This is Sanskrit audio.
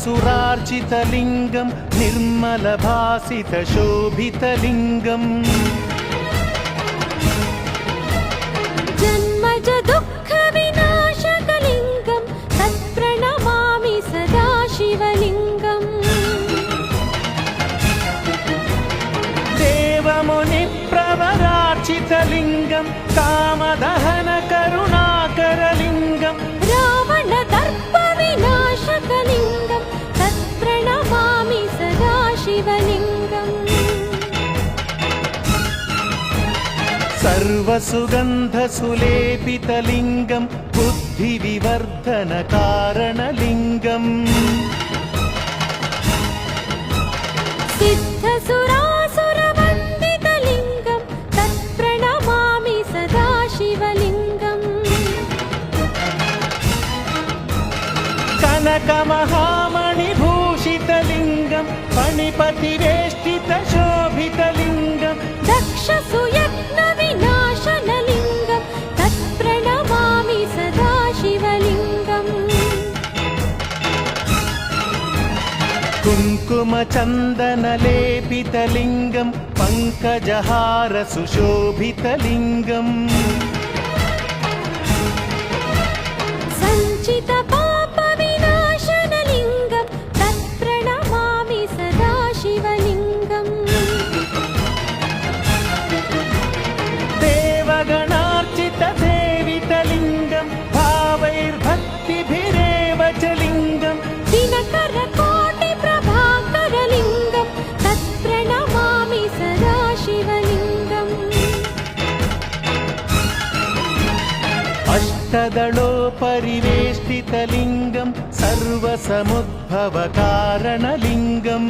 सुरार्चितलिङ्गं निर्मलभासितशोभितलिङ्गम् जन्मज दुःखविनाशकलिङ्गं तत्प्रणमामि सदा शिवलिङ्गम् देवमुनिप्रवरार्चितलिङ्गं कामदहनकरुणाकरलिङ्गम् रावणदर्पविनाशकलिङ्गं तत्प्रणमामि सदा शिवलिङ्गम् सर्वसुगन्धसुलेपितलिङ्गं बुद्धिविवर्धनकारणलिङ्गम् सिद्धसुरासुरवन्दितलिङ्गं तत्प्रणमामि सदा शिवलिङ्गम् कनकमहामणिभूषितलिङ्गं फणिपतिवेष्टितशोभितलिङ्गम् दक्षसुयत्नविनाशनलिङ्गं तत्प्रणमामि सदा शिवलिङ्गम् कुङ्कुमचन्दनलेपितलिङ्गं पङ्कजहारसुशोभितलिङ्गम् सञ्चितपापविनाशनलिङ्गं तत्प्रणमामि सदा शिवलिङ्गम् देवगणार्चितसेवितलिङ्गं भावैर्भक्तिभिरेव च लिङ्गम् दिनकरकोटिप्रभाकरलिङ्गं तत्प्रणमामि सदा शिवलिङ्गम् अष्टदलोपरिवेष्टितलिङ्गं सर्वसमुद्भवकारणलिङ्गम्